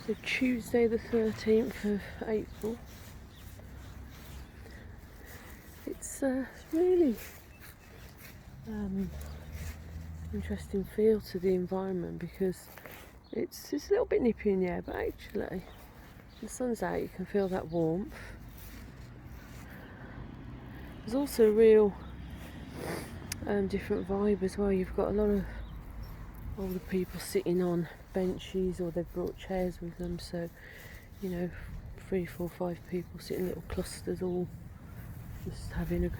So Tuesday the 13th of April. It's really interesting feel to the environment because it's a little bit nippy in the air, but actually when the sun's out you can feel that warmth. There's also a real different vibe as well. You've got a lot of older people sitting on benches, or they've brought chairs with them, so 3, 4, 5 people sitting in little clusters, all just having a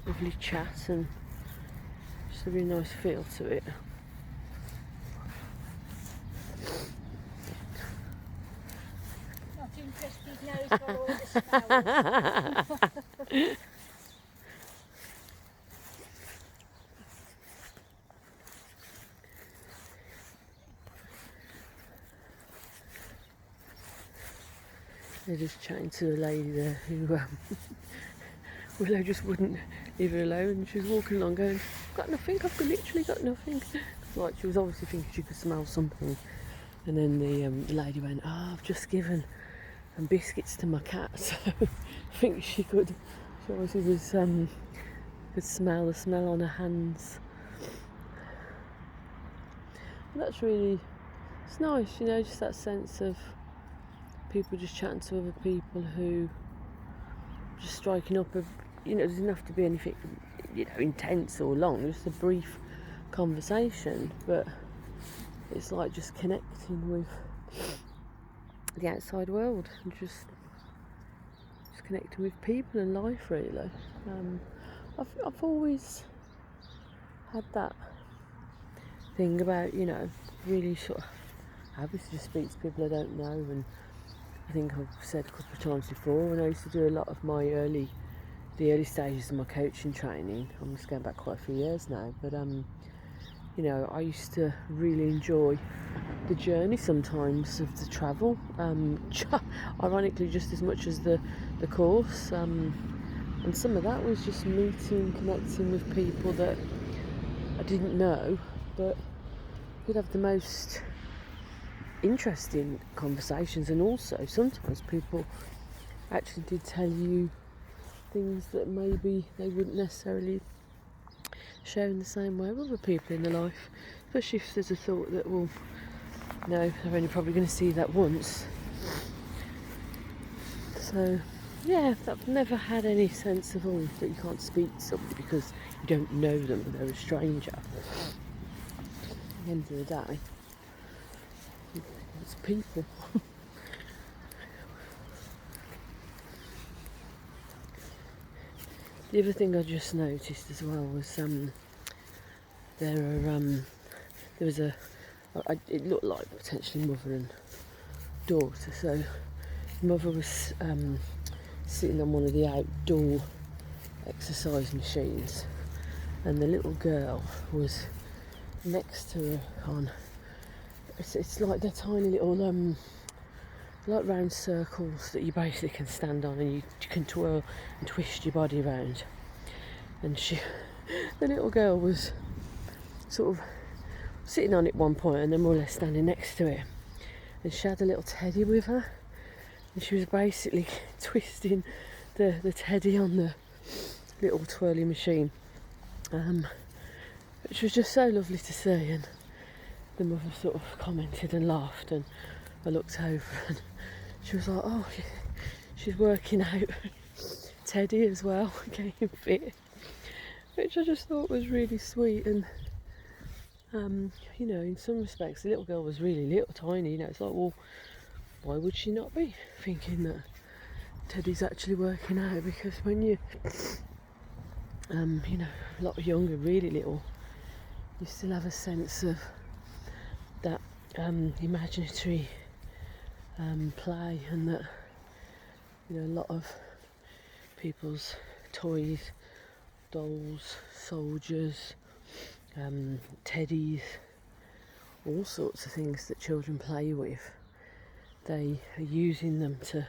lovely chat, and just a really nice feel to it. Not interested now, he's got all the smells. They're just chatting to a lady there who Willow just wouldn't leave her alone. She was walking along going, "I've got nothing, I've literally got nothing." Like, she was obviously thinking she could smell something. And then the lady went, I've just given biscuits to my cat. So I think she obviously was, could smell the smell on her hands. And that's really, it's nice, just that sense of people just chatting to other people who just striking up it doesn't have to be anything intense or long, just a brief conversation, but it's like just connecting with the outside world and just connecting with people and life, really. I've always had that thing about really sort of happy to just speak to people I don't know, and I think I've said a couple of times before, when I used to do a lot of the early stages of my coaching training. I'm just going back quite a few years now, but I used to really enjoy the journey sometimes of the travel, ironically just as much as the course, and some of that was just meeting, connecting with people that I didn't know, but could have the most interesting conversations. And also sometimes people actually did tell you things that maybe they wouldn't necessarily share in the same way with other people in their life, especially if there's a thought that, well, no, they're only probably going to see that once. So yeah, I've never had any sense of that you can't speak to somebody because you don't know them, they're a stranger. At the end of the day, it's people. The other thing I just noticed as well was it looked like potentially mother and daughter. So mother was sitting on one of the outdoor exercise machines, and the little girl was next to her on. It's like they're tiny little like round circles that you basically can stand on, and you can twirl and twist your body around. And the little girl was sort of sitting on it one point, and then more or less standing next to it. And she had a little teddy with her, and she was basically twisting the teddy on the little twirly machine, which was just so lovely to see. And the mother sort of commented and laughed, and I looked over and she was like, oh, she's working out Teddy as well, getting fit, which I just thought was really sweet. And in some respects the little girl was really little, tiny. It's like, well, why would she not be thinking that Teddy's actually working out? Because when you a lot younger, really little, you still have a sense of that imaginatory play, and that a lot of people's toys, dolls, soldiers, teddies, all sorts of things that children play with, they are using them to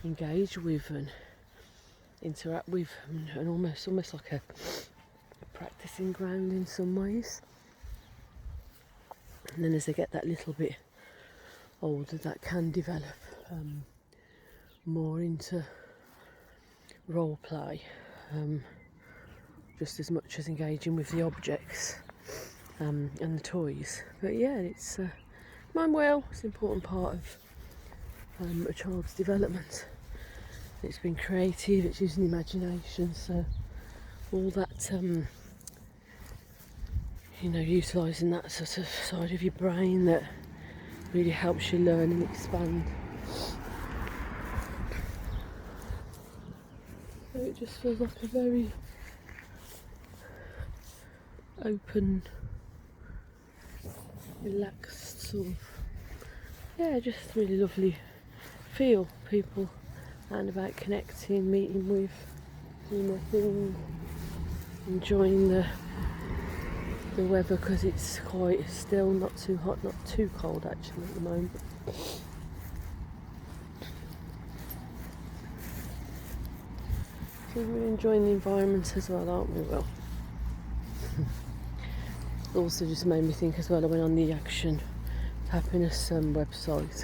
engage with and interact with, and almost like a practicing ground in some ways. And then as they get that little bit older that can develop more into role play, just as much as engaging with the objects and the toys. But yeah, it's mind well, it's an important part of a child's development. It's been creative, it's using imagination, so all that utilising that sort of side of your brain that really helps you learn and expand. So it just feels like a very open, relaxed sort of, just really lovely feel. People out and about connecting, meeting with, doing their thing, enjoying the weather because it's quite still, not too hot, not too cold actually at the moment. So we're enjoying the environment as well, aren't we? Well, also just made me think as well, I went on the Action Happiness website,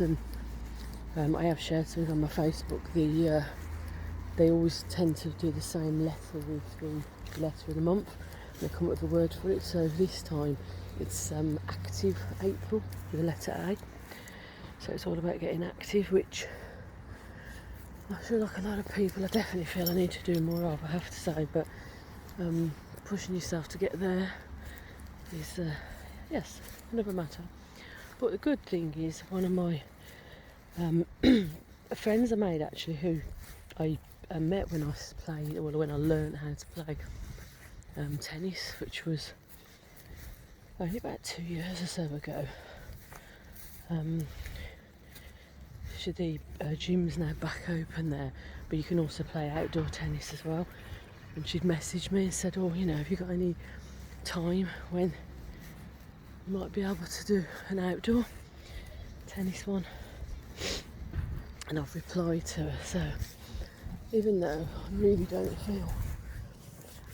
and I have shared something on my Facebook. They always tend to do the same letter with the letter of the month. They come up with a word for it, so this time it's Active April with the letter A. So it's all about getting active, which I feel like a lot of people, I definitely feel I need to do more of, I have to say, but pushing yourself to get there is, yes, another matter. But the good thing is, one of my friends I made actually, who I met when when I learned how to play tennis, which was only about 2 years or so ago. The gym's now back open there, but you can also play outdoor tennis as well. And she'd messaged me and said, have you got any time when you might be able to do an outdoor tennis one? And I've replied to her. So even though I really don't feel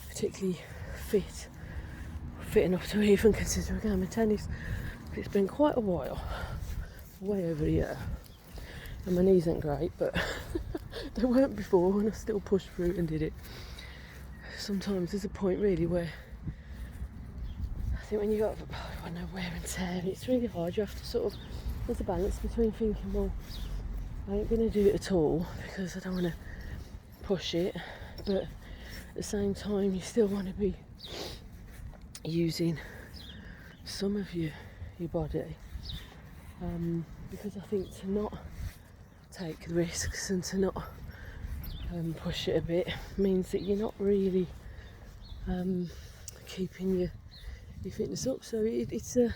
particularly fit enough to even consider a game of tennis, it's been quite a while, way over a year, and my knees ain't great, but they weren't before, and I still pushed through and did it. Sometimes there's a point really where I think when you got wear and tear, it's really hard. You have to sort of, there's a balance between thinking, well, I ain't going to do it at all because I don't want to push it, but at the same time you still want to be using some of your body, because I think to not take risks and to not push it a bit means that you're not really keeping your fitness up. So it's a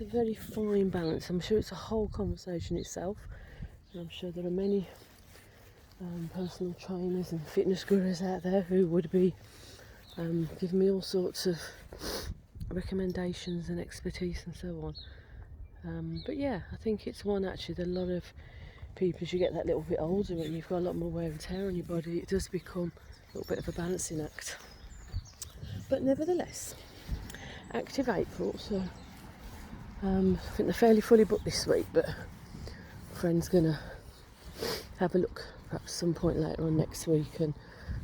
very fine balance. I'm sure it's a whole conversation itself, and I'm sure there are many personal trainers and fitness gurus out there who would be giving me all sorts of recommendations and expertise and so on. But yeah, I think it's one actually that a lot of people, as you get that little bit older and you've got a lot more wear and tear on your body, it does become a little bit of a balancing act. But nevertheless, Active April, so I think they're fairly fully booked this week, but a friend's gonna have a look perhaps some point later on next week and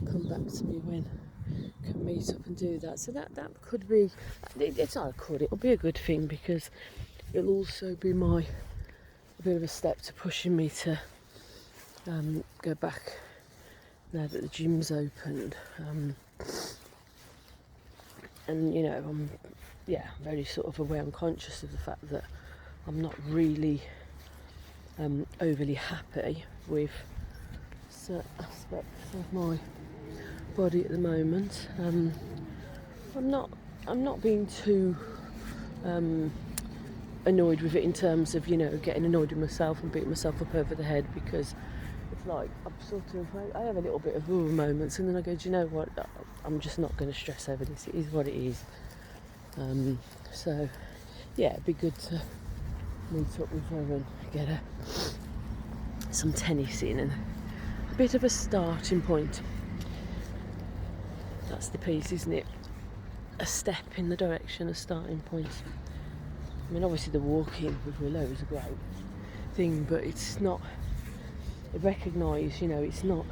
come back to me when we can meet up and do that. So that could be, it'll be a good thing, because it'll also be a bit of a step to pushing me to go back now that the gym's opened. And I'm very sort of aware and conscious of the fact that I'm not really overly happy with certain aspects of my body at the moment. I'm not being too annoyed with it in terms of getting annoyed with myself and beating myself up over the head, because it's like I have a little bit of moments, and then I go, do you know what, I'm just not going to stress over this, it is what it is. So yeah, it'd be good to meet up with her and get some tennis in, and a bit of a starting point. That's the piece, isn't it? A step in the direction, a starting point. I mean, obviously the walking with Willow is a great thing, but it's not, I recognise, you know, it's not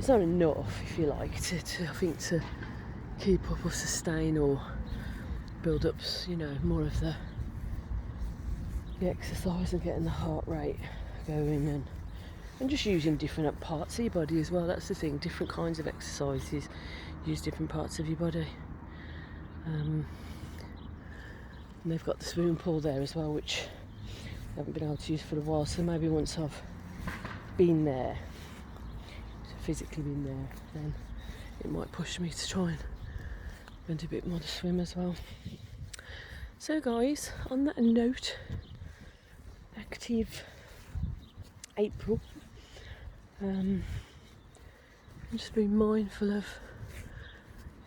enough, if you like, to I think to keep up or sustain or build up, you know, more of the exercise and getting the heart rate going, and just using different parts of your body as well. That's the thing, different kinds of exercises use different parts of your body. And they've got the swimming pool there as well, which I haven't been able to use for a while, so maybe once I've been there, physically been there, then it might push me to try and do a bit more to swim as well. So guys, on that note, active April, just be mindful of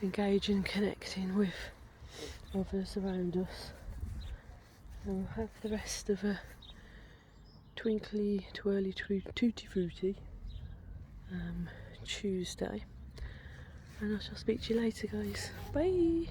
engaging and connecting with others around us, and we'll have the rest of a twinkly twirly tutti fruity Tuesday, and I shall speak to you later, guys. Bye.